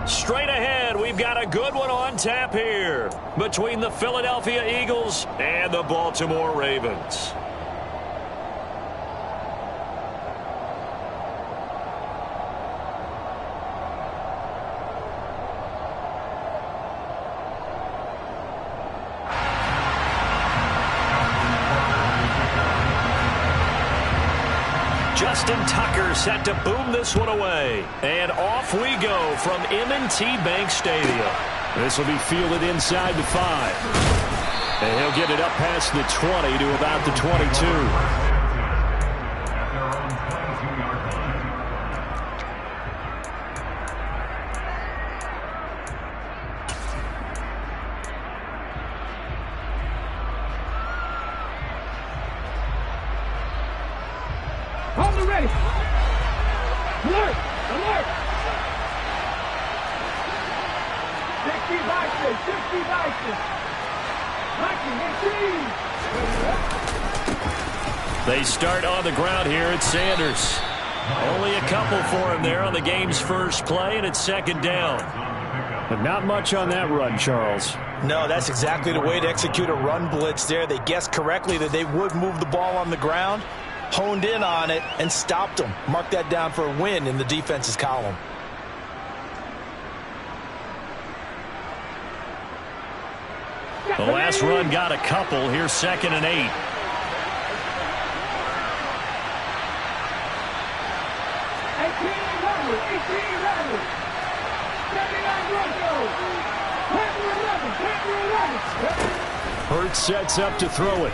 Straight ahead, we've got a good one on tap here between the Philadelphia Eagles and the Baltimore Ravens. Justin Tucker set to boom this one away. And off we go from M&T Bank Stadium. This will be fielded inside the 5. And he'll get it up past the 20 to about the 22. Ready. Alert! Alert! 60 boxes! 60 boxes! They start on the ground here at Sanders. Only a couple for him there on the game's first play, and it's second down. But not much on that run, Charles. No, that's exactly the way to execute a run blitz there. They guessed correctly that they would move the ball on the ground, honed in on it, and stopped them. Mark that down for a win in the defense's column. The last run got a couple. Here's 2nd and 8. Hurts sets up to throw it.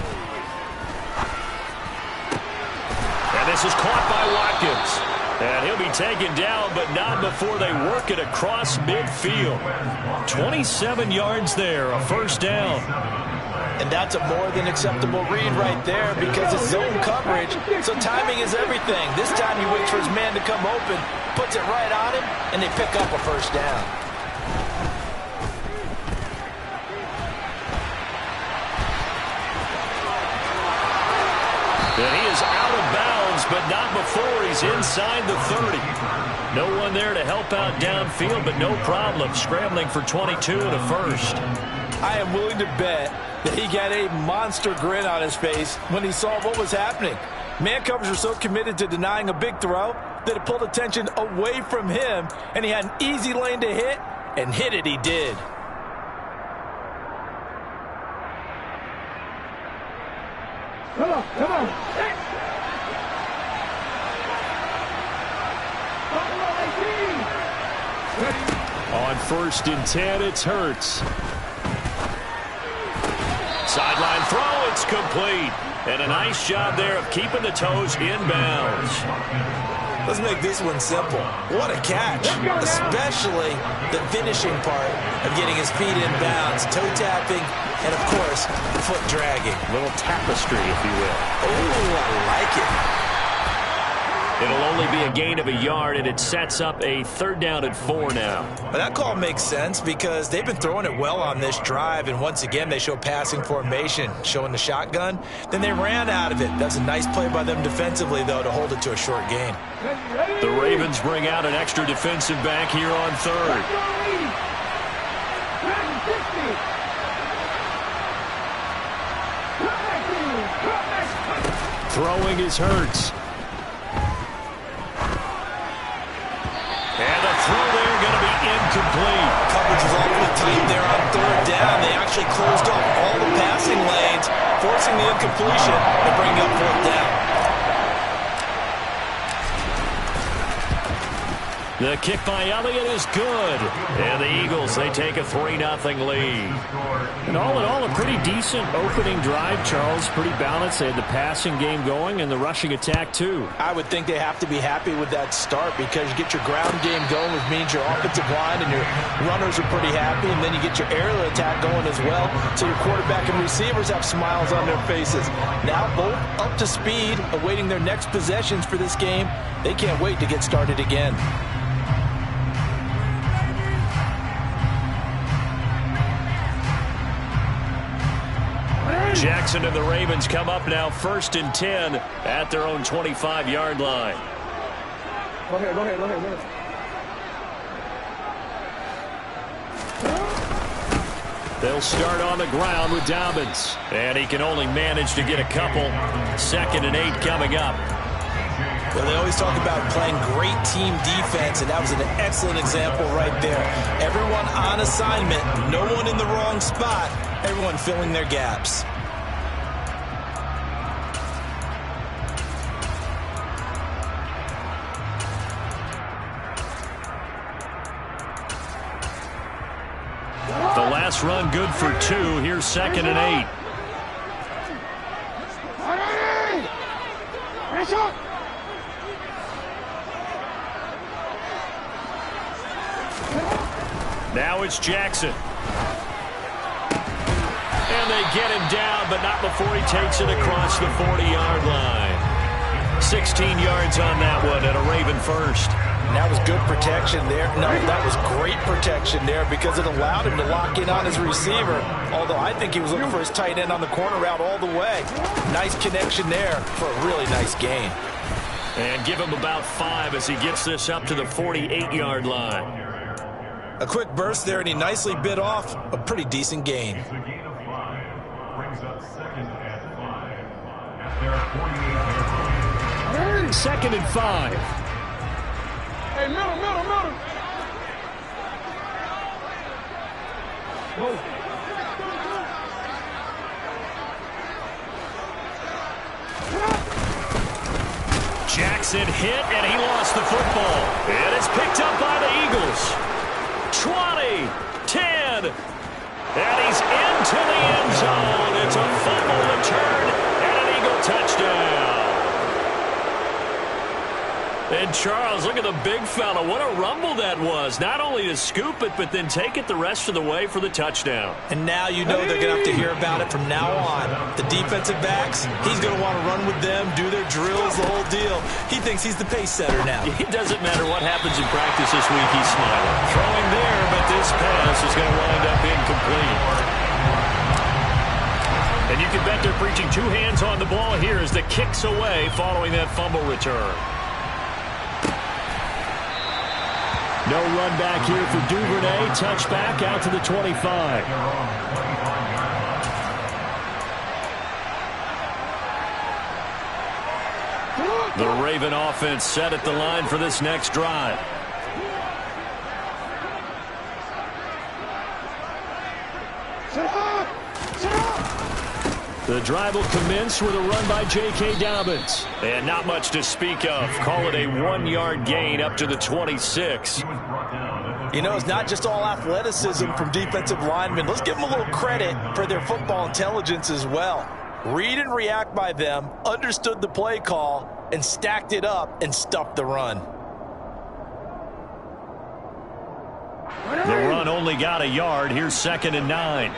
And this is caught by Watkins. And he'll be taken down, but not before they work it across midfield. 27 yards there, a first down. And that's a more than acceptable read right there because it's zone coverage, so timing is everything. This time he waits for his man to come open, puts it right on him, and they pick up a first down. And he is out of bounds, but not before he's inside the 30. No one there to help out downfield, but no problem scrambling for 22 and a first. I am willing to bet that he got a monster grin on his face when he saw what was happening. Man covers are so committed to denying a big throw that it pulled attention away from him, and he had an easy lane to hit, and hit it he did. Come on, come on. On 1st and 10, it's Hurts. Sideline throw, it's complete. And a nice job there of keeping the toes in bounds. Let's make this one simple. What a catch, especially the finishing part of getting his feet in bounds, toe tapping, and of course, foot dragging. A little tapestry, if you will. Oh, I like it. It'll only be a gain of a yard, and it sets up a 3rd down and 4 now. Well, that call makes sense because they've been throwing it well on this drive, and once again, they show passing formation, showing the shotgun. Then they ran out of it. That's a nice play by them defensively, though, to hold it to a short gain. The Ravens bring out an extra defensive back here on 3rd. Throwing is Hurts. And the throw there going to be incomplete. Coverage was awfully tight there on 3rd down. They actually closed off all the passing lanes, forcing the incompletion and bringing up 4th down. The kick by Elliott is good. And the Eagles, they take a 3-0 lead. And all in all, a pretty decent opening drive, Charles. Pretty balanced. They had the passing game going and the rushing attack, too. I would think they have to be happy with that start because you get your ground game going, which means your offensive line and your runners are pretty happy, and then you get your aerial attack going as well, so your quarterback and receivers have smiles on their faces. Now both up to speed, awaiting their next possessions for this game. They can't wait to get started again. Jackson and the Ravens come up now 1st and 10 at their own 25-yard line. Go ahead, go ahead, go ahead, go ahead. They'll start on the ground with Dobbins. And he can only manage to get a couple. 2nd and 8 coming up. Well, they always talk about playing great team defense, and that was an excellent example right there. Everyone on assignment, no one in the wrong spot, everyone filling their gaps. The last run good for 2. Here's 2nd and 8. Now it's Jackson. And they get him down, but not before he takes it across the 40-yard line. 16 yards on that one and a Raven first. And that was good protection there. No, that was great protection there because it allowed him to lock in on his receiver. Although I think he was looking for his tight end on the corner route all the way. Nice connection there for a really nice gain. And give him about 5 as he gets this up to the 48-yard line. A quick burst there, and he nicely bit off a pretty decent gain. 2nd and 5. Hey, middle. Whoa. Jackson hit, and he lost the football. And it's picked up by the Eagles. 20, 10, and he's into the end zone. It's a fumble return and an Eagle touchdown. And Charles, look at the big fella. What a rumble that was. Not only to scoop it, but then take it the rest of the way for the touchdown. And now you know they're going to have to hear about it from now on. The defensive backs, he's going to want to run with them, do their drills, the whole deal. He thinks he's the pace setter now. It doesn't matter what happens in practice this week, he's smiling. Throwing there, but this pass is going to wind up incomplete. And you can bet they're preaching 2 hands on the ball here as the kick's away following that fumble return. No run back here for Duvernay. Touchback out to the 25. The Raven offense set at the line for this next drive. The drive will commence with a run by J.K. Dobbins. And not much to speak of. Call it a 1-yard gain up to the 26. You know, it's not just all athleticism from defensive linemen. Let's give them a little credit for their football intelligence as well. Read and react by them, understood the play call, and stacked it up and stuffed the run. The run only got a yard. Here's 2nd and 9.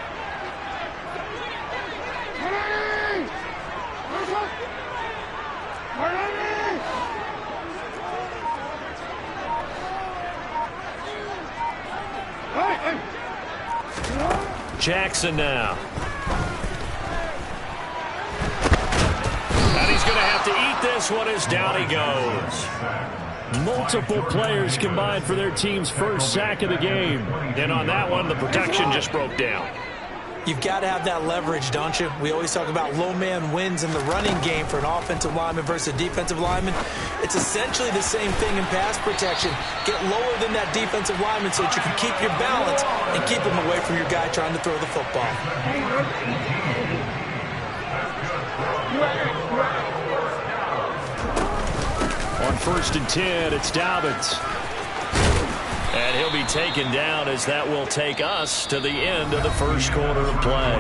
Jackson now. And he's going to have to eat this one as down he goes. Multiple players combined for their team's first sack of the game. And on that one, the protection just broke down. You've got to have that leverage, don't you? We always talk about low man wins in the running game for an offensive lineman versus a defensive lineman. It's essentially the same thing in pass protection. Get lower than that defensive lineman so that you can keep your balance and keep him away from your guy trying to throw the football. On 1st and 10, it's Dobbins. And he'll be taken down as that will take us to the end of the first quarter of play.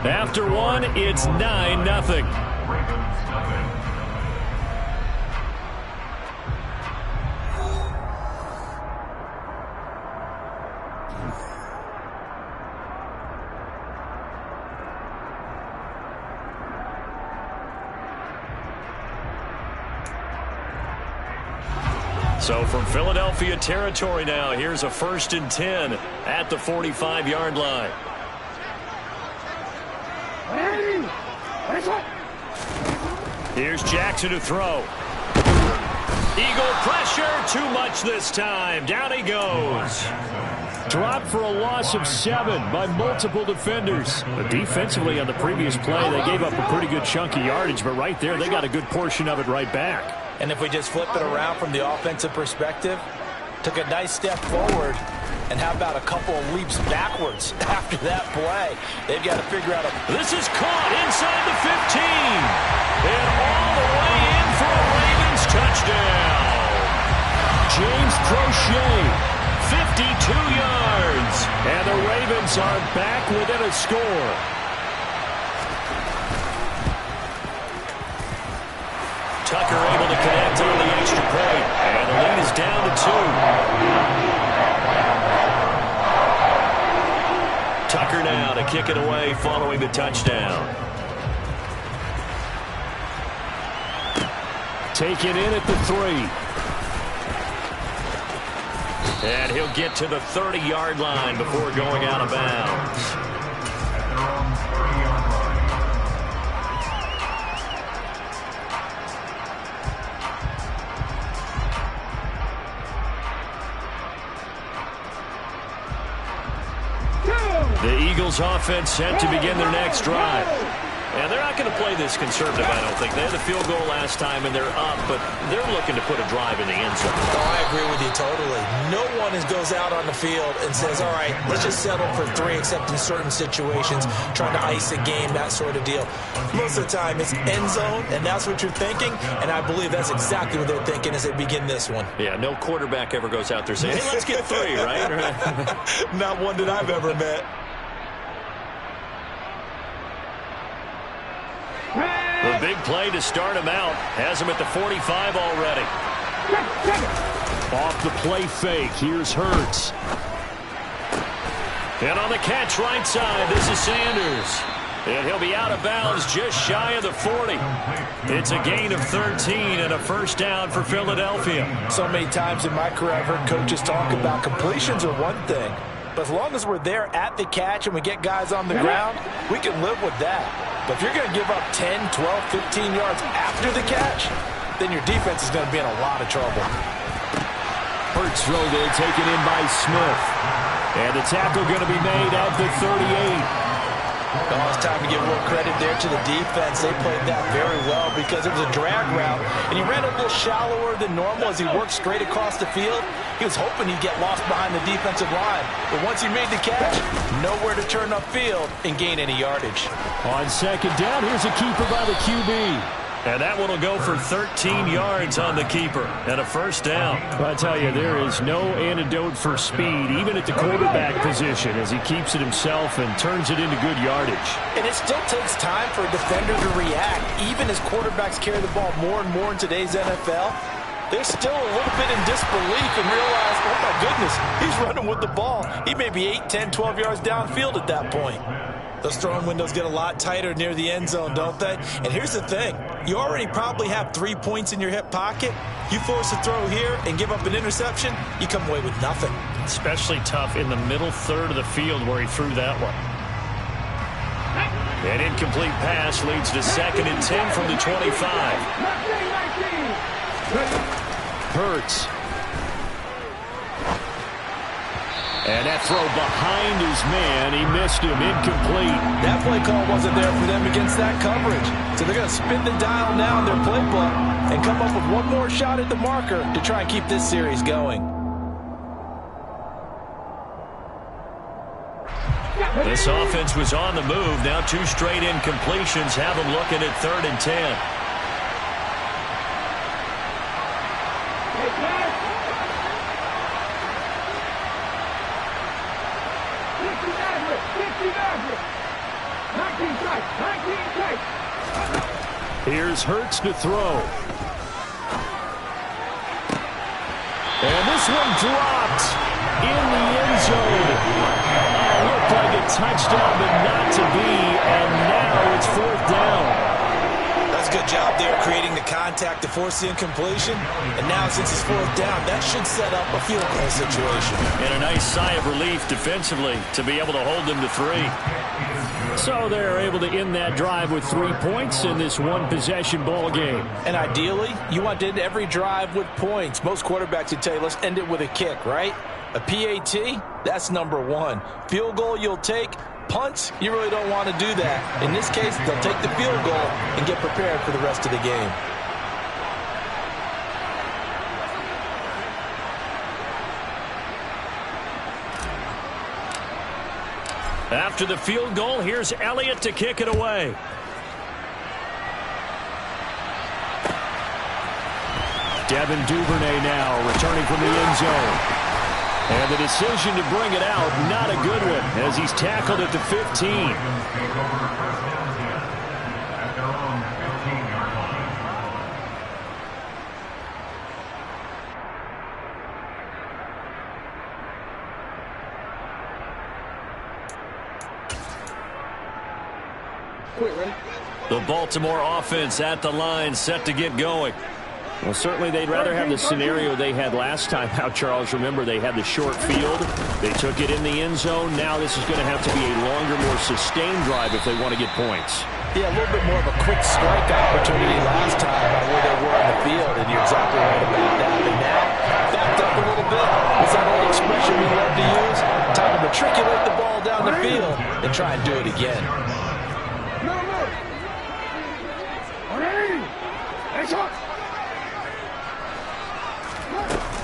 After one, it's 9-0. So from Philadelphia territory now, here's a 1st and 10 at the 45-yard line. Here's Jackson to throw. Eagle pressure, too much this time. Down he goes. Dropped for a loss of 7 by multiple defenders. But defensively on the previous play, they gave up a pretty good chunk of yardage, but right there, they got a good portion of it right back. And if we just flip it around from the offensive perspective, took a nice step forward, and how about a couple of leaps backwards after that play? They've got to figure out This is caught inside the 15. And all the way in for a Ravens touchdown. James Prochet, 52 yards. And the Ravens are back within a score. Tucker able to connect on the extra point. And the lead is down to 2. Tucker now to kick it away following the touchdown. Taken in at the 3. And he'll get to the 30-yard line before going out of bounds. The Eagles offense set to begin their next drive. And they're not going to play this conservative, I don't think. They had a field goal last time, and they're up, but they're looking to put a drive in the end zone. Oh, I agree with you totally. No one goes out on the field and says, all right, let's just settle for 3, except in certain situations, trying to ice a game, that sort of deal. Most of the time, it's end zone, and that's what you're thinking, and I believe that's exactly what they're thinking as they begin this one. Yeah, no quarterback ever goes out there saying, hey, let's get 3, right? Not one that I've ever met. The big play to start him out. Has him at the 45 already. Off the play fake. Here's Hurts. And on the catch right side, this is Sanders. And he'll be out of bounds just shy of the 40. It's a gain of 13 and a first down for Philadelphia. So many times in my career, I've heard coaches talk about completions are one thing. But as long as we're there at the catch and we get guys on the ground, we can live with that. But if you're going to give up 10, 12, 15 yards after the catch, then your defense is going to be in a lot of trouble. Hurts throw there, taken in by Smith. And the tackle going to be made at the 38. Oh, it's time to give more credit there to the defense. They played that very well because it was a drag route, and he ran a little shallower than normal as he worked straight across the field. He was hoping he'd get lost behind the defensive line, but once he made the catch, nowhere to turn upfield and gain any yardage. On second down, here's a keeper by the QB. And that one will go for 13 yards on the keeper and a first down. I tell you, there is no antidote for speed, even at the quarterback position, as he keeps it himself and turns it into good yardage. And it still takes time for a defender to react, even as quarterbacks carry the ball more and more in today's NFL. They're still a little bit in disbelief and realize, oh my goodness, he's running with the ball. He may be 8, 10, 12 yards downfield at that point. Those throwing windows get a lot tighter near the end zone, don't they? And here's the thing. You already probably have 3 points in your hip pocket. You force a throw here and give up an interception, you come away with nothing. Especially tough in the middle third of the field where he threw that one. An incomplete pass leads to 2nd and 10 from the 25. Hurts. And that throw behind his man, he missed him, incomplete. That play call wasn't there for them against that coverage. So they're going to spin the dial now in their playbook and come up with one more shot at the marker to try and keep this series going. This offense was on the move. Now 2 straight incompletions have them looking at 3rd and 10. Here's Hurts to throw. And this one dropped in the end zone. Looked like a touchdown, but not to be. And now it's 4th down. That's a good job there creating the contact to force the incompletion. And now since it's 4th down, that should set up a field goal situation. And a nice sigh of relief defensively to be able to hold them to 3. So they're able to end that drive with 3 points in this one-possession ball game. And ideally, you want to end every drive with points. Most quarterbacks would tell you, let's end it with a kick, right? A PAT, that's number one. Field goal you'll take. Punts, you really don't want to do that. In this case, they'll take the field goal and get prepared for the rest of the game. After the field goal, here's Elliott to kick it away. Devin Duvernay now returning from the end zone. And the decision to bring it out, not a good one, as he's tackled at the 15. The Baltimore offense at the line, set to get going. Well, certainly they'd rather have the scenario they had last time out, Charles. Remember, they had the short field. They took it in the end zone. Now this is going to have to be a longer, more sustained drive if they want to get points. Yeah, a little bit more of a quick strike opportunity last time by where they were on the field, and you're exactly right about that. And now, backed up a little bit. What's that old expression we love to use? Time to matriculate the ball down the field and try and do it again.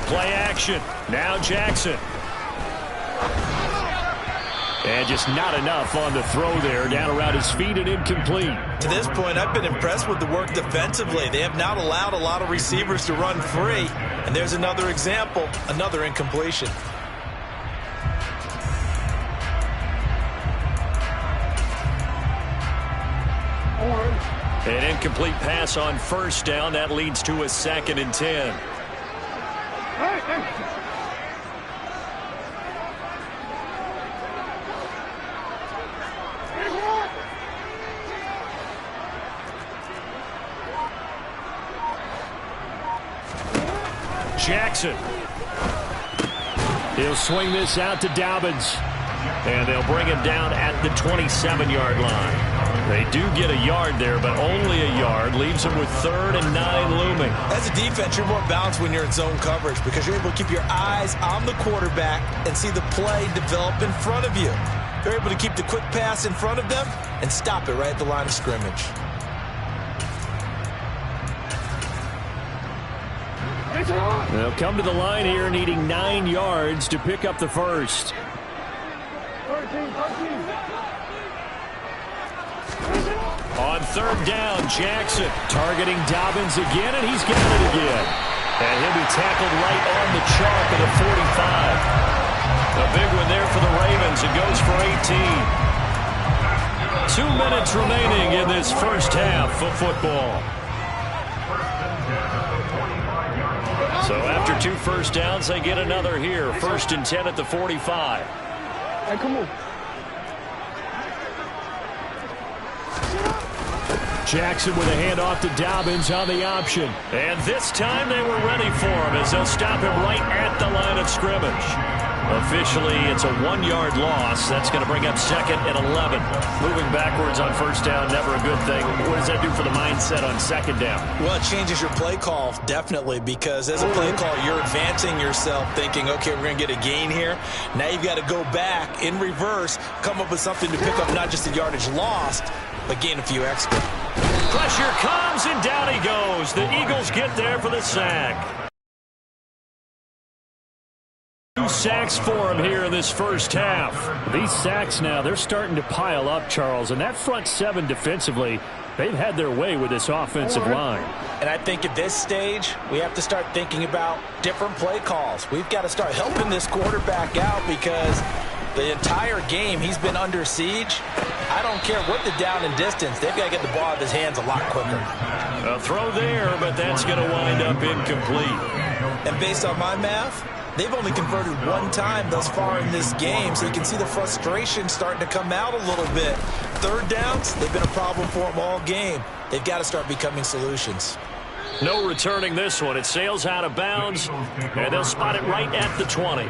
Play action. Now Jackson. And just not enough on the throw there. Down around his feet and incomplete. To this point, I've been impressed with the work defensively. They have not allowed a lot of receivers to run free. And there's another example, another incompletion. An incomplete pass on first down. That leads to a 2nd and 10. Jackson. He'll swing this out to Dobbins. And they'll bring him down at the 27-yard line. They do get a yard there, but only a yard. Leaves them with 3rd and 9 looming. As a defense, you're more balanced when you're in zone coverage because you're able to keep your eyes on the quarterback and see the play develop in front of you. They're able to keep the quick pass in front of them and stop it right at the line of scrimmage. They'll come to the line here needing 9 yards to pick up the first. On 3rd down, Jackson targeting Dobbins again, and he's got it again. And he'll be tackled right on the chalk at the 45. A big one there for the Ravens. It goes for 18. 2 minutes remaining in this first half of football. So after 2 first downs, they get another here. 1st and 10 at the 45. Hey, come on. Jackson with a handoff to Dobbins on the option. And this time they were ready for him as they'll stop him right at the line of scrimmage. Officially, it's a 1-yard loss. That's going to bring up 2nd and 11. Moving backwards on first down, never a good thing. What does that do for the mindset on 2nd down? Well, it changes your play call, definitely, because as a play call, you're advancing yourself thinking, okay, we're going to get a gain here. Now you've got to go back in reverse, come up with something to pick up not just the yardage lost, but gain a few extra. Pressure comes, and down he goes. The Eagles get there for the sack. 2 sacks for him here in this first half. These sacks now, they're starting to pile up, Charles. And that front 7 defensively, they've had their way with this offensive line. And I think at this stage, we have to start thinking about different play calls. We've got to start helping this quarterback out because the entire game he's been under siege. I don't care what the down and distance. They've got to get the ball out of his hands a lot quicker. A throw there, but that's going to wind up incomplete. And based on my math, they've only converted 1 time thus far in this game, so you can see the frustration starting to come out a little bit. 3rd downs, they've been a problem for them all game. They've got to start becoming solutions. No returning this one. It sails out of bounds, and they'll spot it right at the 20.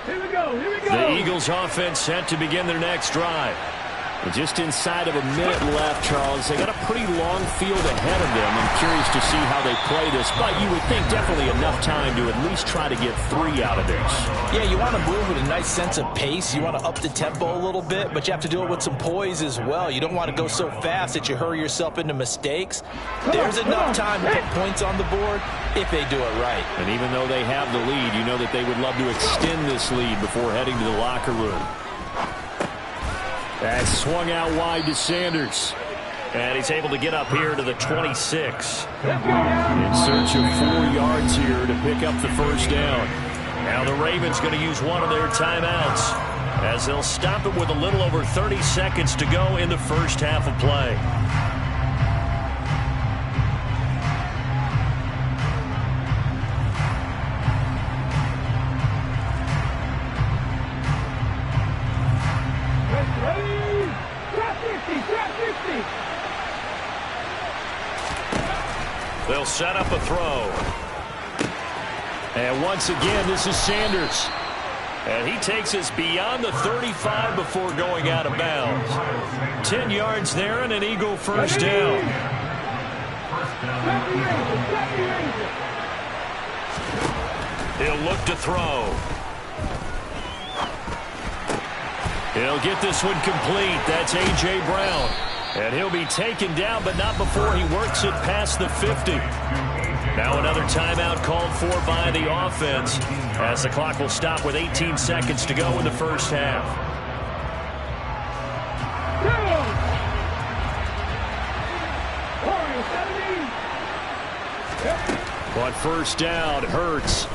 Here we go. The Eagles offense set to begin their next drive. Just inside of a minute left, Charles. They got a pretty long field ahead of them. I'm curious to see how they play this, but you would think definitely enough time to at least try to get 3 out of this. Yeah, you want to move with a nice sense of pace. You want to up the tempo a little bit, but you have to do it with some poise as well. You don't want to go so fast that you hurry yourself into mistakes. There's enough time to put points on the board if they do it right. And even though they have the lead, you know that they would love to extend this lead before heading to the locker room. That swung out wide to Sanders. And he's able to get up here to the 26. In search of 4 yards here to pick up the first down. Now the Ravens going to use one of their timeouts as they'll stop it with a little over 30 seconds to go in the first half of play. They'll set up a throw. And once again, this is Sanders. And he takes us beyond the 35 before going out of bounds. 10 yards there and an Eagle first down. He'll look to throw. He'll get this one complete. That's A.J. Brown. And he'll be taken down, but not before he works it past the 50. Now another timeout called for by the offense as the clock will stop with 18 seconds to go in the first half. On first down, Hurts.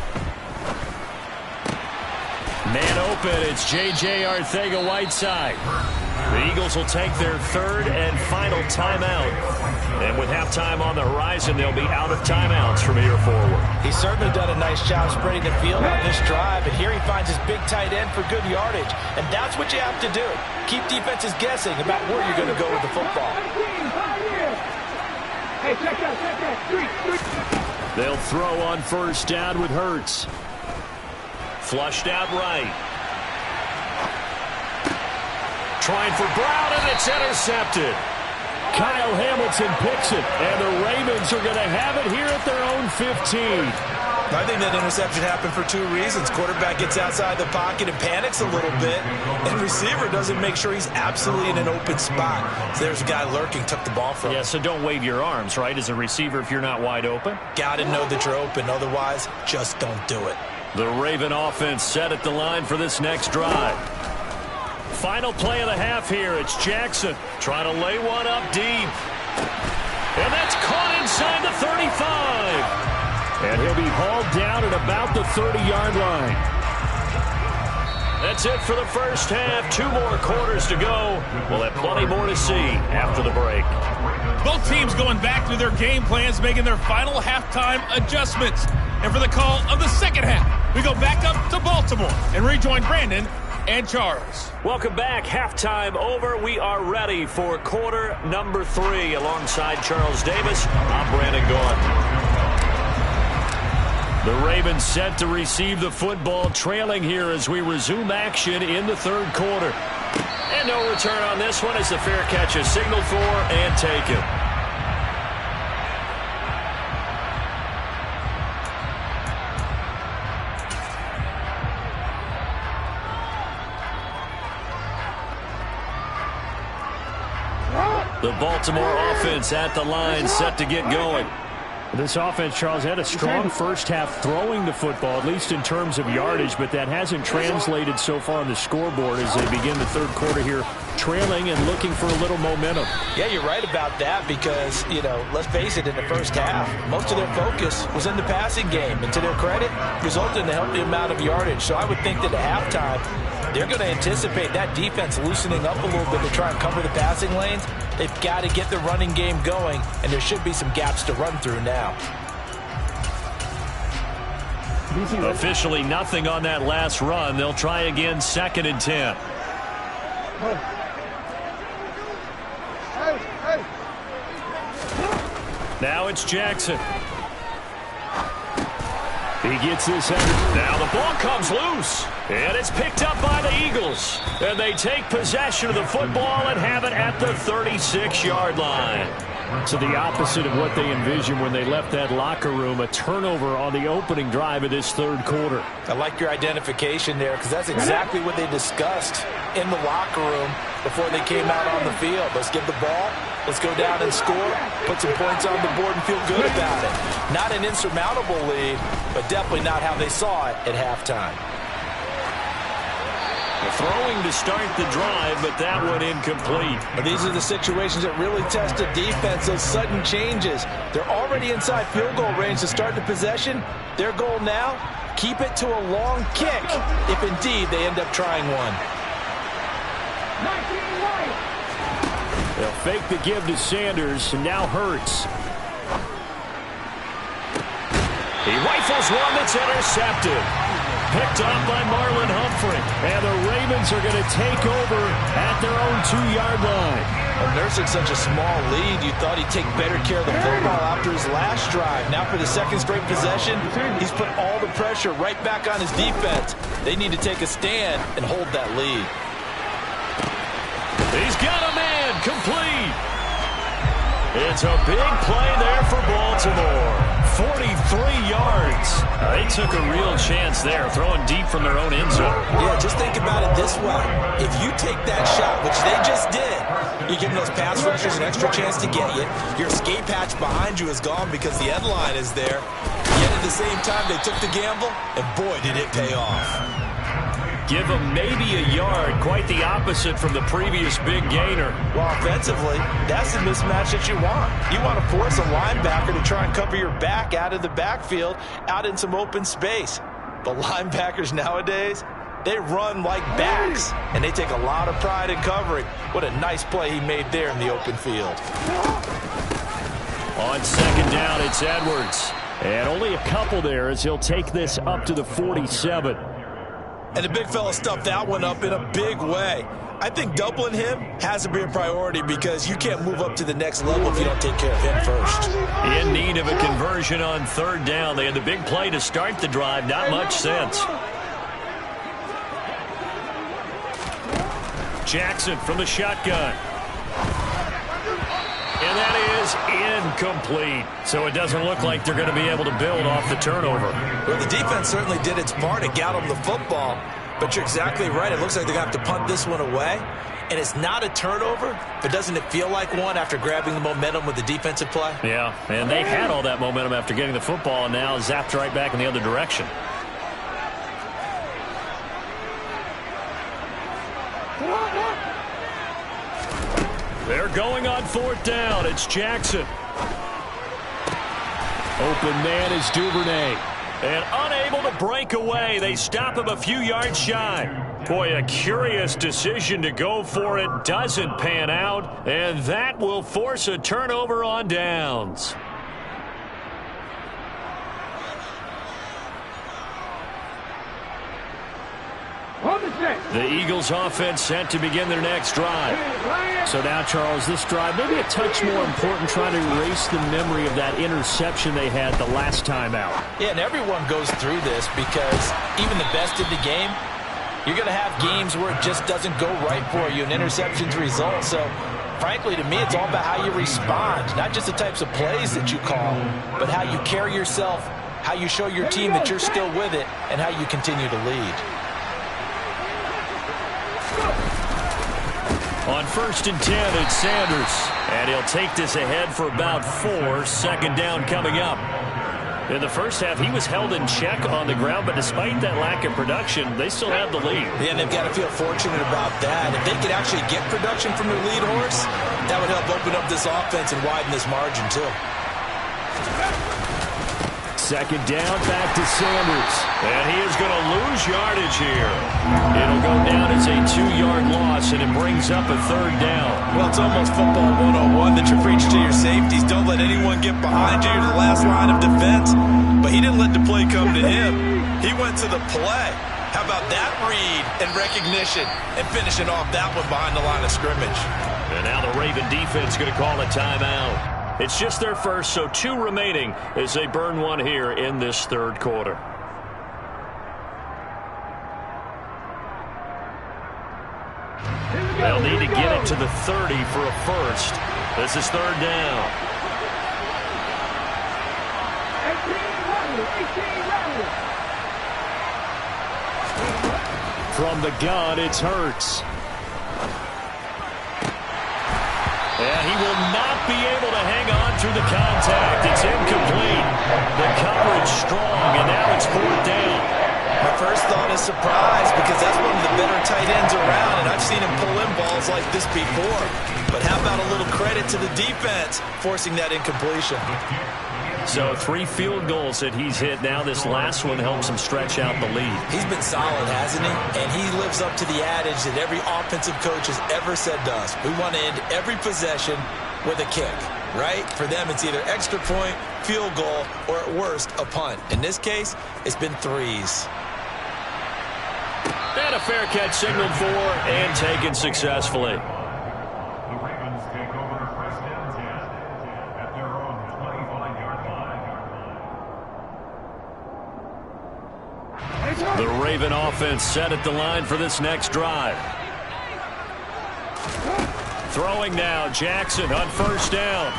Man open, it's J.J. Arcega-Whiteside. The Eagles will take their third and final timeout. And with halftime on the horizon, they'll be out of timeouts from here forward. He's certainly done a nice job spreading the field on this drive, and here he finds his big tight end for good yardage. And that's what you have to do. Keep defenses guessing about where you're going to go with the football. Hey, check that. They'll throw on first down with Hurts. Flushed out right. Trying for Brown, and it's intercepted. Kyle Hamilton picks it, and the Ravens are going to have it here at their own 15. I think that interception happened for 2 reasons. Quarterback gets outside the pocket and panics a little bit, and receiver doesn't make sure he's absolutely in an open spot. So there's a guy lurking, took the ball from him. Yeah, so don't wave your arms, right, as a receiver if you're not wide open. Got to know that you're open. Otherwise, just don't do it. The Raven offense set at the line for this next drive. Final play of the half here. It's Jackson trying to lay one up deep. And that's caught inside the 35. And he'll be hauled down at about the 30-yard line. That's it for the first half. 2 more quarters to go. We'll have plenty more to see after the break. Both teams going back through their game plans, making their final halftime adjustments. And for the call of the second half, we go back up to Baltimore and rejoin Brandon and Charles. Welcome back. Halftime over. We are ready for quarter number 3. Alongside Charles Davis, I'm Brandon Gaudin. The Ravens set to receive the football, trailing here as we resume action in the third quarter. And no return on this one as the fair catch is signaled for and taken. The Baltimore offense at the line, set to get going. This offense, Charles, had a strong first half throwing the football, at least in terms of yardage, but that hasn't translated so far on the scoreboard as they begin the third quarter here, trailing and looking for a little momentum. Yeah, you're right about that because, you know, let's face it, in the first half, most of their focus was in the passing game. And to their credit, resulted in a healthy amount of yardage. So I would think that at halftime, they're going to anticipate that defense loosening up a little bit to try and cover the passing lanes. They've got to get the running game going, and there should be some gaps to run through now. Officially nothing on that last run. They'll try again, 2nd and 10. Now it's Jackson. He gets this under. Now the ball comes loose, and it's picked up by the Eagles. And they take possession of the football and have it at the 36-yard line. So the opposite of what they envisioned when they left that locker room, a turnover on the opening drive of this third quarter. I like your identification there because that's exactly what they discussed in the locker room before they came out on the field. Let's get the ball. Let's go down and score, put some points on the board, and feel good about it. Not an insurmountable lead, but definitely not how they saw it at halftime. Throwing to start the drive, but that one incomplete. These are the situations that really test a defense, those sudden changes. They're already inside field goal range to start the possession. Their goal now, keep it to a long kick, if indeed they end up trying one. They'll fake the give to Sanders, and now Hurts. He rifles one that's intercepted. Picked off by Marlon Humphrey. And the Ravens are going to take over at their own 2-yard line. Well, nursing such a small lead, you thought he'd take better care of the football after his last drive. Now for the second straight possession, he's put all the pressure right back on his defense. They need to take a stand and hold that lead. He's got a man complete. It's a big play there for Baltimore. 43 yards. They took a real chance there, throwing deep from their own end zone. Yeah, just think about it this way. If you take that shot, which they just did, you're giving those pass rushers an extra chance to get you. Your escape hatch behind you is gone because the end line is there. Yet at the same time, they took the gamble, and boy, did it pay off. Give them maybe a yard, quite the opposite from the previous big gainer. Well, offensively, that's the mismatch that you want. You want to force a linebacker to try and cover your back out of the backfield, out in some open space. But linebackers nowadays, they run like backs, and they take a lot of pride in covering. What a nice play he made there in the open field. On second down, it's Edwards. And only a couple there as he'll take this up to the 47. And the big fella stuffed that one up in a big way. I think doubling him has to be a priority because you can't move up to the next level if you don't take care of him first. In need of a conversion on third down. They had the big play to start the drive. Not much sense. Jackson from the shotgun. And that is incomplete. So it doesn't look like they're going to be able to build off the turnover. Well, the defense certainly did its part to get them the football. But you're exactly right. It looks like they're going to have to punt this one away. And it's not a turnover, but doesn't it feel like one after grabbing the momentum with the defensive play? Yeah, and they had all that momentum after getting the football and now zapped right back in the other direction. They're going on fourth down. It's Jackson. Open man is Duvernay. And unable to break away. They stop him a few yards shy. Boy, a curious decision to go for it. Doesn't pan out. And that will force a turnover on downs. The Eagles offense set to begin their next drive. So now, Charles, this drive maybe a touch more important, trying to erase the memory of that interception they had the last time out. Yeah, and everyone goes through this because even the best in the game, you're going to have games where it just doesn't go right for you, and interceptions result. So, frankly, to me, it's all about how you respond, not just the types of plays that you call, but how you carry yourself, how you show your team that you're still with it, and how you continue to lead. On first and 10, it's Sanders. And he'll take this ahead for about 4. Second down coming up. In the first half, he was held in check on the ground, but despite that lack of production, they still have the lead. Yeah, and they've got to feel fortunate about that. If they could actually get production from their lead horse, that would help open up this offense and widen this margin, too. Second down, back to Sanders. And he is going to lose yardage here. It'll go down as a 2-yard loss, and it brings up a third down. Well, it's almost football 101 that you preach to your safeties. Don't let anyone get behind you to the last line of defense. But he didn't let the play come to him. He went to the play. How about that read and recognition and finishing off that one behind the line of scrimmage? And now the Raven defense going to call a timeout. It's just their first, so 2 remaining as they burn one here in this third quarter. to the 30 for a first. This is third down. 18 From the gun, it's Hurts. And he will not be able to hang on through the contact. It's incomplete. The coverage strong, and now it's fourth down. My first thought is surprise, because that's one of the better tight ends around, and I've seen him pull in balls like this before. But how about a little credit to the defense forcing that incompletion? So 3 field goals that he's hit now. This last one helps him stretch out the lead. He's been solid, hasn't he? And he lives up to the adage that every offensive coach has ever said to us. We want to end every possession with a kick, right? For them, it's either extra point, field goal, or at worst, a punt. In this case, it's been 3s. And a fair catch signaled for and taken successfully. The Raven offense set at the line for this next drive. Throwing now, Jackson on first down.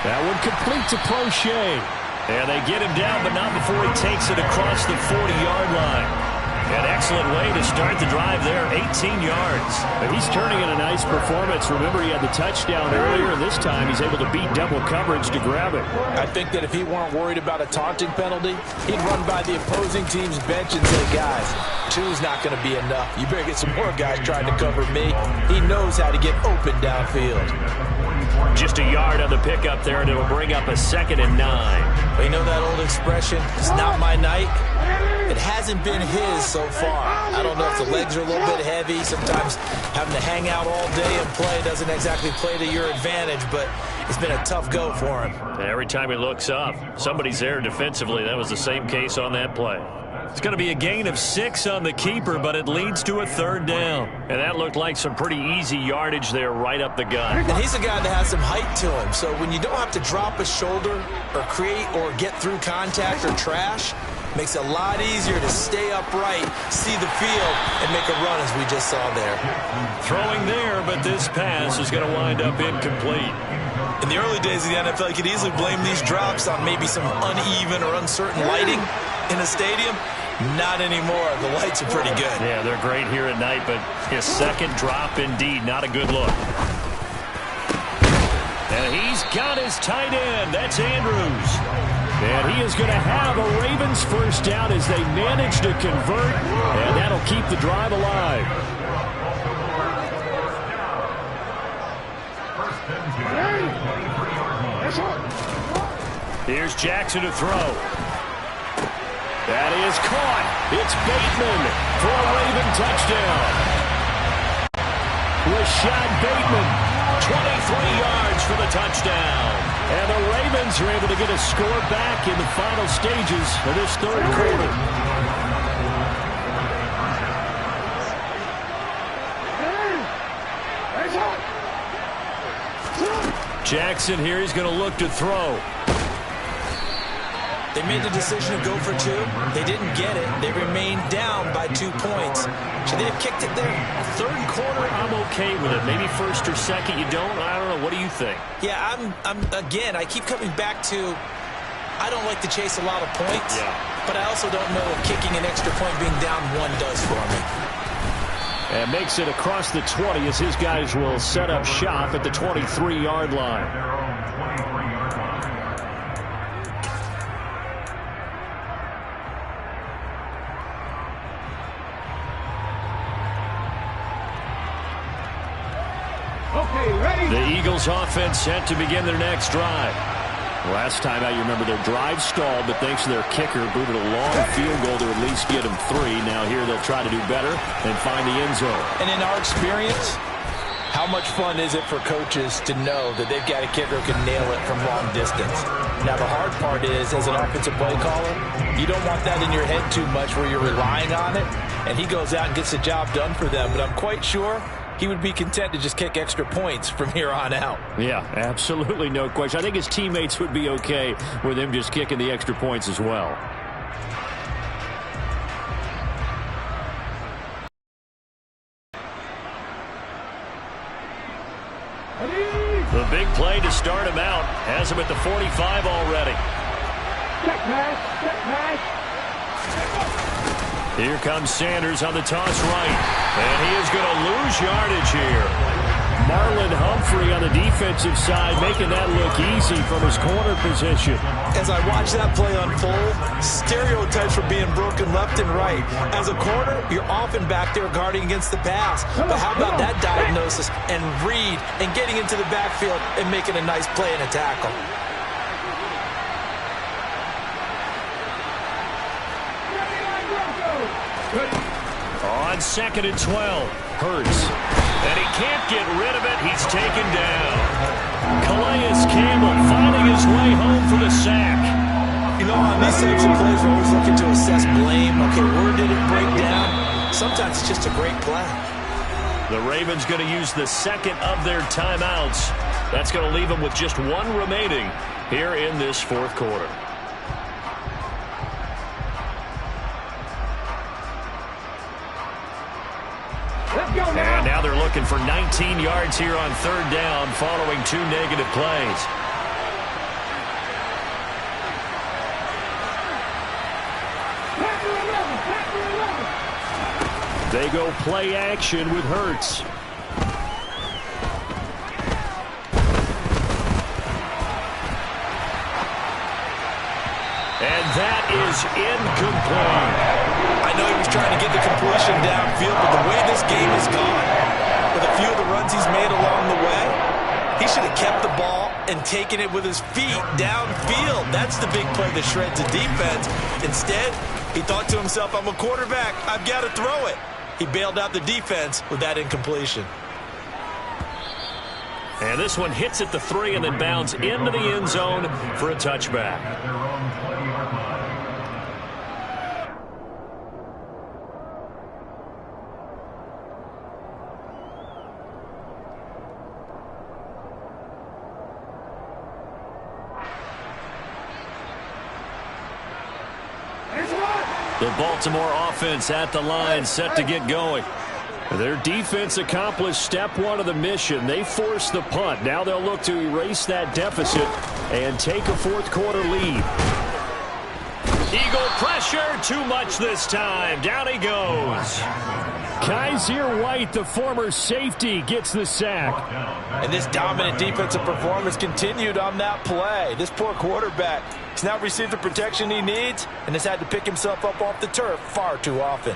That one complete to Prochet. And they get him down, but not before he takes it across the 40-yard line. An excellent way to start the drive there, 18 yards. And he's turning in a nice performance. Remember, he had the touchdown earlier, and this time he's able to beat double coverage to grab it. I think that if he weren't worried about a taunting penalty, he'd run by the opposing team's bench and say, guys, 2's not going to be enough. You better get some more guys trying to cover me. He knows how to get open downfield. Just a yard on the pickup there, and it'll bring up a 2nd and 9. But you know that old expression, it's not my night? It hasn't been his so far. I don't know if the legs are a little bit heavy. Sometimes having to hang out all day and play doesn't exactly play to your advantage, but it's been a tough go for him. Every time he looks up, somebody's there defensively. That was the same case on that play. It's going to be a gain of 6 on the keeper, but it leads to a third down. And that looked like some pretty easy yardage there right up the gut. And he's a guy that has some height to him, so when you don't have to drop a shoulder or create or get through contact or trash, makes it a lot easier to stay upright, see the field, and make a run as we just saw there. Throwing there, but this pass is going to wind up incomplete. In the early days of the NFL, you could easily blame these drops on maybe some uneven or uncertain lighting in a stadium. Not anymore. The lights are pretty good. Yeah, they're great here at night, but his second drop indeed, not a good look. And he's got his tight end. That's Andrews. And he is going to have a Ravens first down as they manage to convert, and that'll keep the drive alive. Here's Jackson to throw. That is caught. It's Bateman for a Raven touchdown. Rashad Bateman, 23 yards for the touchdown. And the Ravens are able to get a score back in the final stages of this third quarter. Jackson here, he's going to look to throw. They made the decision to go for 2. They didn't get it. They remained down by 2 points. Should they have kicked it there? Third quarter, I'm okay with it. Maybe first or second, you don't. I don't know. What do you think? Yeah, again, I keep coming back to, I don't like to chase a lot of points, but I also don't know if kicking an extra point being down 1 does for me. And makes it across the 20 as his guys will set up shop at the 23-yard line. The Eagles offense set to begin their next drive. Last time out, you remember their drive stalled, but thanks to their kicker, booted a long field goal to at least get them 3. Now here they'll try to do better and find the end zone. And in our experience, how much fun is it for coaches to know that they've got a kicker who can nail it from long distance? Now the hard part is, as an offensive play caller, you don't want that in your head too much where you're relying on it, and he goes out and gets the job done for them. But I'm quite sure he would be content to just kick extra points from here on out. Yeah, absolutely no question. I think his teammates would be okay with him just kicking the extra points as well. big play to start him out. Has him at the 45 already. Check pass, check pass. Here comes Sanders on the toss right. And he is going to lose yardage here. Marlon Humphrey on the defensive side making that look easy from his corner position. As I watch that play unfold, stereotypes were being broken left and right. As a corner, you're often back there guarding against the pass. But how about that diagnosis and read and getting into the backfield and making a nice play and a tackle? On 2nd and 12, Hurts. And he can't get rid of it. He's taken down. Calais Campbell finding his way home for the sack. You know, on these types of plays, we're always looking to assess blame. Okay, where did it break down? Sometimes it's just a great play. The Ravens going to use the second of their timeouts. That's going to leave them with just one remaining here in this fourth quarter. And now they're looking for 19 yards here on third down following 2 negative plays. They go play action with Hurts. And that is incomplete. I know he was trying to get the completion downfield, but the way this game has gone, with a few of the runs he's made along the way, he should have kept the ball and taken it with his feet downfield. That's the big play that shreds the defense. Instead, he thought to himself, I'm a quarterback, I've got to throw it. He bailed out the defense with that incompletion. And this one hits at the 3 and then bounds into the end zone for a touchback. The Baltimore offense at the line, set to get going. Their defense accomplished step 1 of the mission. They forced the punt. Now they'll look to erase that deficit and take a fourth quarter lead. Eagle pressure, too much this time. Down he goes. Kaiser White, the former safety, gets the sack. And this dominant defensive performance continued on that play. This poor quarterback has now received the protection he needs and has had to pick himself up off the turf far too often.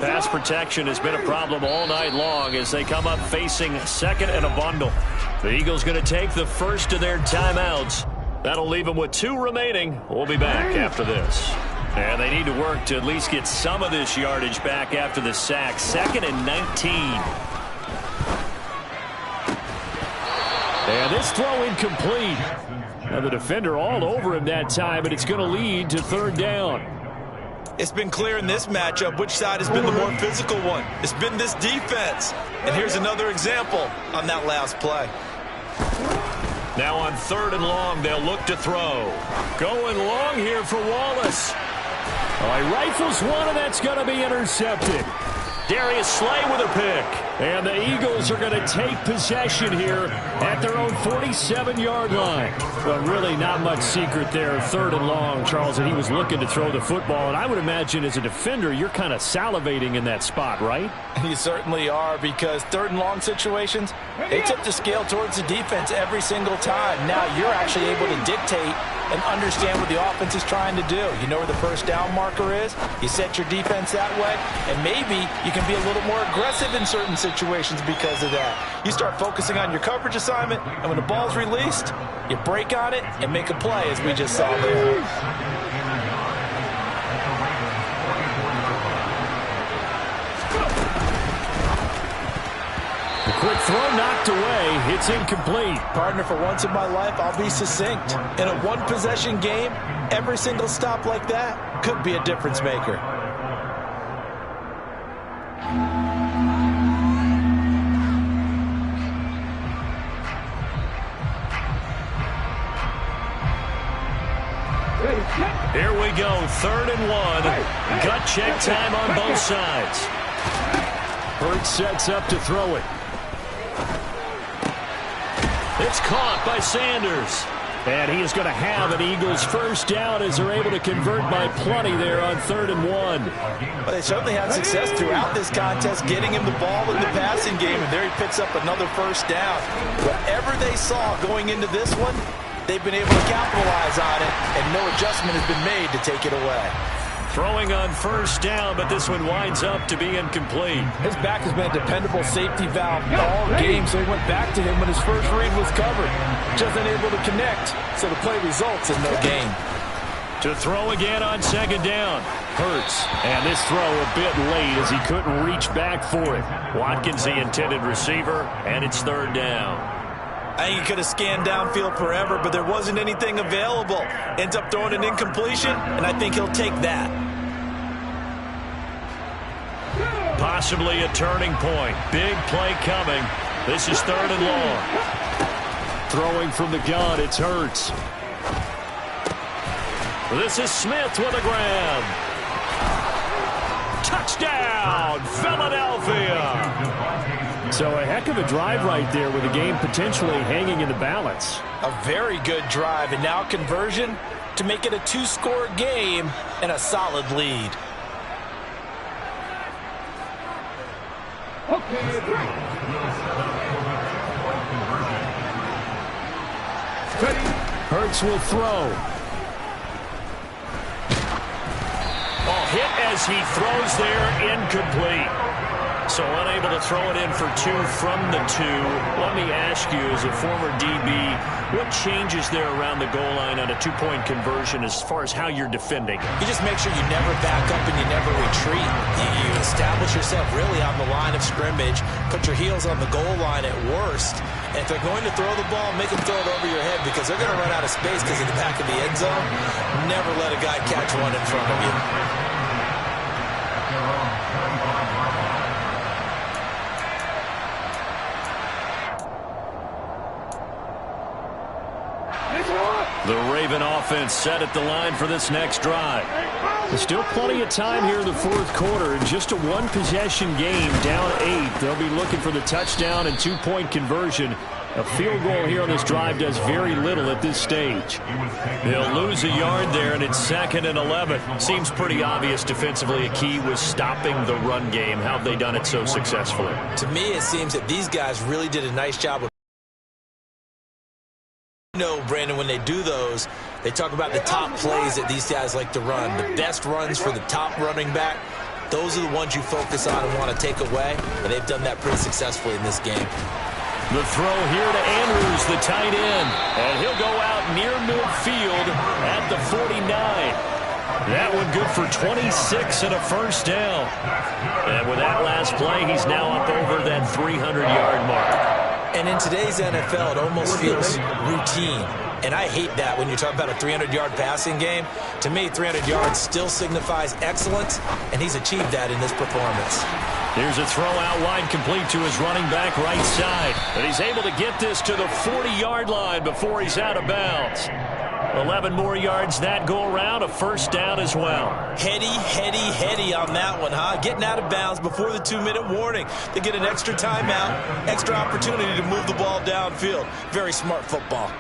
Pass protection has been a problem all night long as they come up facing second and a bundle. The Eagles going to take the first of their timeouts. That'll leave them with 2 remaining. We'll be back after this. And they need to work to at least get some of this yardage back after the sack. 2nd and 19. And this throw incomplete. Now the defender all over him that time, but it's going to lead to third down. It's been clear in this matchup which side has been the more physical one. It's been this defense. And here's another example on that last play. Now on 3rd and long, they'll look to throw. Going long here for Wallace. All right, rifles one, and that's going to be intercepted. Darius Slay with a pick. And the Eagles are going to take possession here at their own 47-yard line. Well, really not much secret there. 3rd and long, Charles, and he was looking to throw the football. And I would imagine as a defender, you're kind of salivating in that spot, right? You certainly are, because 3rd and long situations, they tip the scale towards the defense every single time. Now you're actually able to dictate and understand what the offense is trying to do. You know where the first down marker is. You set your defense that way, and maybe you can be a little more aggressive in certain situations because of that. You start focusing on your coverage assignment, and when the ball's released, you break on it and make a play, as we just saw there. The quick throw knocked away. It's incomplete. Partner, for once in my life, I'll be succinct. In a one-possession game, every single stop like that could be a difference maker. Here we go, 3rd and 1. Gut check time on both sides. Hurts sets up to throw it. It's caught by Sanders. And he is going to have an Eagles first down as they're able to convert by plenty there on 3rd and 1. Well, they certainly had success throughout this contest, getting him the ball in the passing game, and there he picks up another first down. Whatever they saw going into this one, they've been able to capitalize on it, and no adjustment has been made to take it away. Throwing on first down, but this one winds up to be incomplete. His back has been a dependable safety valve all game, so he went back to him when his first read was covered. Just unable to connect, so the play results in no gain. To throw again on 2nd down. Hurts. And this throw a bit late as he couldn't reach back for it. Watkins, the intended receiver, and it's 3rd down. I think he could have scanned downfield forever, but there wasn't anything available. Ends up throwing an incompletion, and I think he'll take that. Possibly a turning point. Big play coming. This is 3rd and long. Throwing from the gun, it's Hurts. This is Smith with a grab. Touchdown, Philadelphia. So a heck of a drive right there with the game potentially hanging in the balance. A very good drive, and now conversion to make it a 2-score game and a solid lead. Hurts will throw. Hit as he throws there, incomplete. So unable to throw it in for 2 from the 2. Let me ask you, as a former DB, what changes there around the goal line on a 2-point conversion as far as how you're defending? You just make sure you never back up and you never retreat. You establish yourself really on the line of scrimmage, put your heels on the goal line at worst, and if they're going to throw the ball, make them throw it over your head because they're going to run out of space because of the back of the end zone. Never let a guy catch one in front of you. The Raven offense set at the line for this next drive. There's still plenty of time here in the 4th quarter. In just a 1-possession game, down 8. They'll be looking for the touchdown and 2-point conversion. A field goal here on this drive does very little at this stage. They'll lose a yard there, and it's 2nd and 11. Seems pretty obvious defensively a key was stopping the run game. How have they done it so successfully? To me, it seems that these guys really did a nice job of Brandon, when they do those, they talk about the top plays that these guys like to run. The best runs for the top running back, those are the ones you focus on and want to take away, and they've done that pretty successfully in this game. The throw here to Andrews, the tight end, and he'll go out near midfield at the 49. That one good for 26 and a first down. And with that last play, he's now up over that 300-yard mark. And in today's NFL, it almost feels routine. And I hate that when you talk about a 300-yard passing game. To me, 300 yards still signifies excellence, and he's achieved that in this performance. Here's a throw out wide complete to his running back right side. And he's able to get this to the 40-yard line before he's out of bounds. 11 more yards that go around, a first down as well. Heady on that one, huh? Getting out of bounds before the 2-minute warning. They get an extra timeout, extra opportunity to move the ball downfield. Very smart football.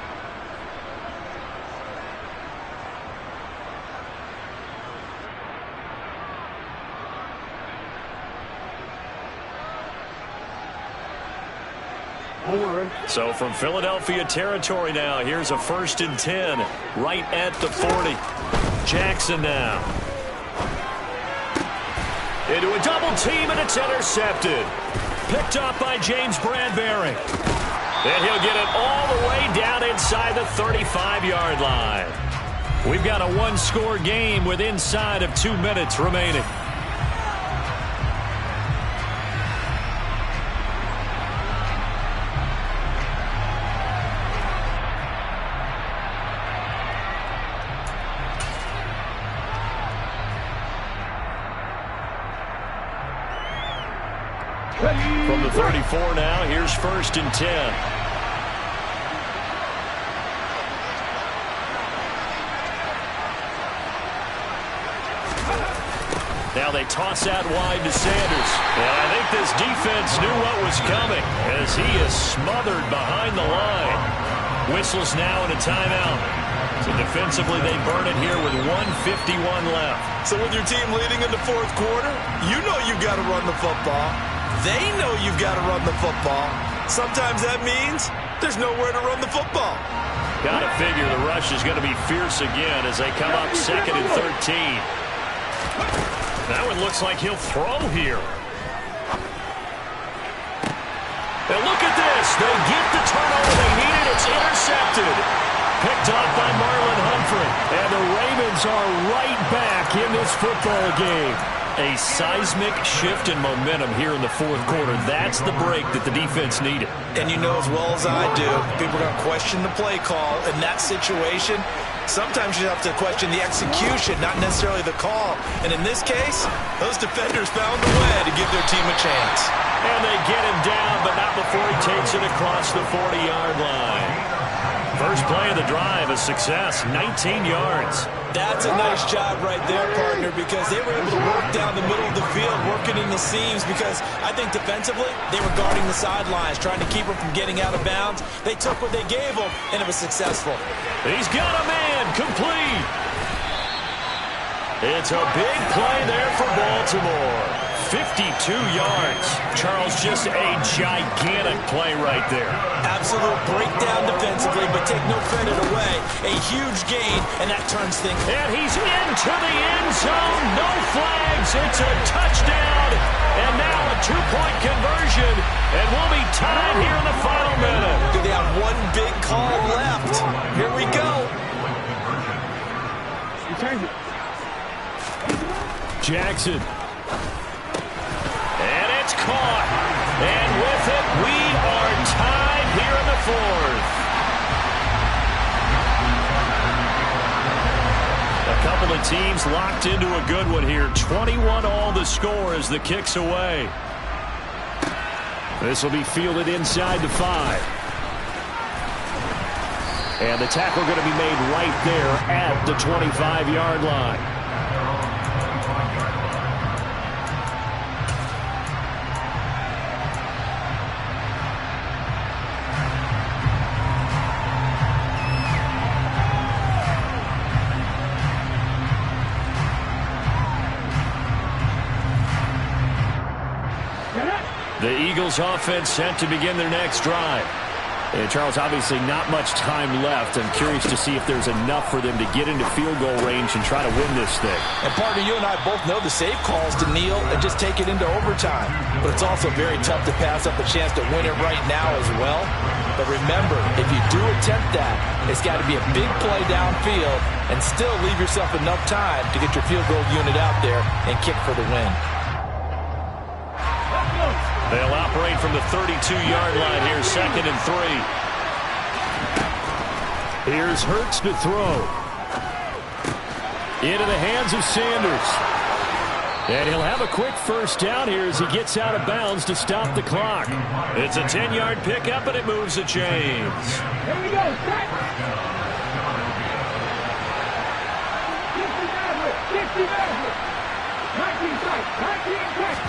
So from Philadelphia territory now, here's a 1st and 10 right at the 40. Jackson now. Into a double team, and it's intercepted. Picked up by James Bradbury. And he'll get it all the way down inside the 35-yard line. We've got a 1-score game with inside of 2 minutes remaining. From the 34 now, here's 1st and 10. Now they toss out wide to Sanders. And I think this defense knew what was coming as he is smothered behind the line. Whistles now in a timeout. So defensively they burn it here with 1:51 left. So with your team leading in the fourth quarter, you know you've got to run the football. They know you've got to run the football. Sometimes that means there's nowhere to run the football. Got to figure the rush is going to be fierce again as they come up 2nd and 13. That one looks like he'll throw here. And look at this. They get the turnover they needed. It's intercepted. Picked off by Marlon Humphrey. And the Ravens are right back in this football game. A seismic shift in momentum here in the fourth quarter. That's the break that the defense needed. And you know as well as I do, people are going to question the play call in that situation. Sometimes you have to question the execution, not necessarily the call. And in this case, those defenders found a way to give their team a chance. And they get him down, but not before he takes it across the 40-yard line. First play of the drive, a success, 19 yards. That's a nice job right there, partner, because they were able to work down the middle of the field, working in the seams, because I think defensively, they were guarding the sidelines, trying to keep them from getting out of bounds. They took what they gave them, and it was successful. He's got a man, complete. It's a big play there for Baltimore. 52 yards. Charles, just a gigantic play right there. Absolute breakdown defensively, but take no credit away. A huge gain, and that turns things. And he's into the end zone. No flags. It's a touchdown. And now a two-point conversion. And we'll be tied here in the final minute. They have one big call left. Here we go. Jackson. And it's caught. And with it, we are tied here in the fourth. A couple of teams locked into a good one here. 21-all the score as the kick's away. This will be fielded inside the 5. And the tackle going to be made right there at the 25-yard line. The Eagles offense set to begin their next drive. And Charles, obviously not much time left. I'm curious to see if there's enough for them to get into field goal range and try to win this thing. And partner, you and I both know the safe calls to kneel and just take it into overtime. But it's also very tough to pass up a chance to win it right now as well. But remember, if you do attempt that, it's got to be a big play downfield and still leave yourself enough time to get your field goal unit out there and kick for the win. They'll operate from the 32-yard line here, 2nd and 3. Here's Hurts to throw. Into the hands of Sanders. And he'll have a quick first down here as he gets out of bounds to stop the clock. It's a 10-yard pickup, and it moves the chains. Here we go, set. 50 yards. 19 strikes. 19 strikes.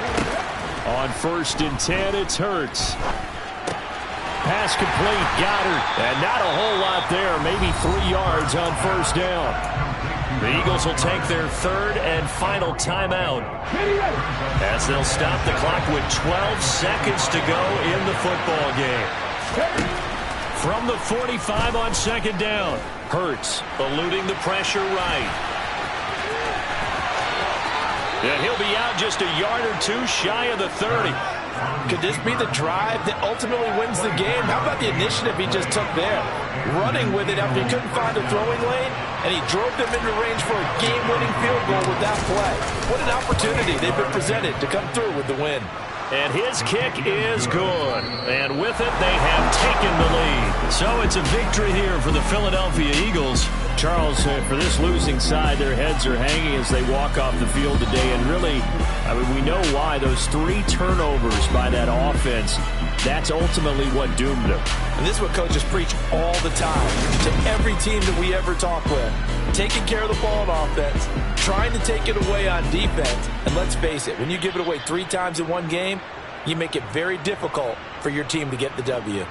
On 1st and 10, it's Hurts. Pass complete, Goddard. And not a whole lot there, maybe 3 yards on first down. The Eagles will take their 3rd and final timeout as they'll stop the clock with 12 seconds to go in the football game. From the 45 on 2nd down, Hurts eluding the pressure right. And he'll be out just a yard or two shy of the 30. Could this be the drive that ultimately wins the game? How about the initiative he just took there? Running with it after he couldn't find a throwing lane, and he drove them into range for a game-winning field goal with that play. What an opportunity they've been presented to come through with the win. And his kick is good. And with it, they have taken the lead. So it's a victory here for the Philadelphia Eagles. Charles, for this losing side, their heads are hanging as they walk off the field today. And really, I mean, we know why. Those 3 turnovers by that offense, that's ultimately what doomed them. And this is what coaches preach all the time to every team that we ever talk with. taking care of the ball on offense, trying to take it away on defense. And let's face it, when you give it away 3 times in one game, you make it very difficult for your team to get the W.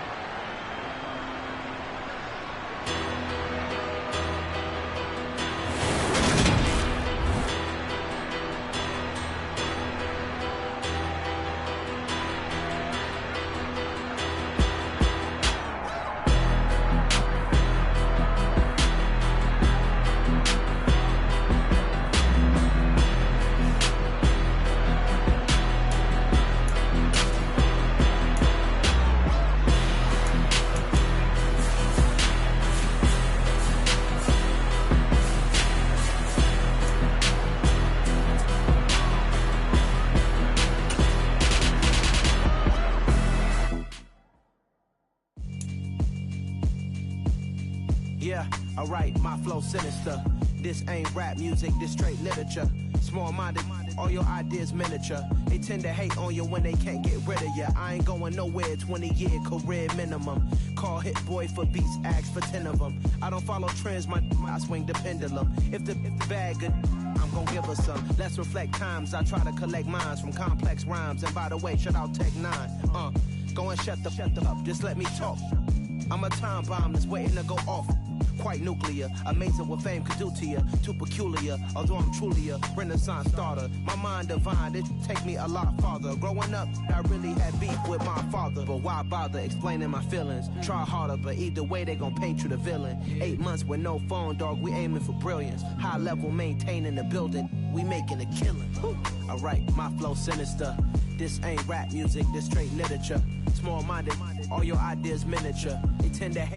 Yeah, alright, my flow sinister. This ain't rap music, this straight literature. Small-minded, all your ideas miniature. They tend to hate on you when they can't get rid of you. I ain't going nowhere, 20-year career minimum. Call Hit Boy for beats, ask for 10 of them. I don't follow trends, I swing the pendulum. If the bag good, I'm gon' give her some. Let's reflect times, I try to collect minds from complex rhymes. And by the way, shout out Tech 9. Go and shut the up, just let me talk. I'm a time bomb that's waiting to go off. Quite nuclear, amazing what fame could do to you. Too peculiar, although I'm truly a renaissance starter. My mind divine, it take me a lot farther. Growing up, I really had beef with my father. But why bother explaining my feelings? Try harder, but either way they gon' paint you the villain. 8 months with no phone, dog, we aiming for brilliance. High level maintaining the building, we making a killing. Alright, my flow sinister. This ain't rap music, this straight literature. Small-minded, all your ideas miniature. They tend to hate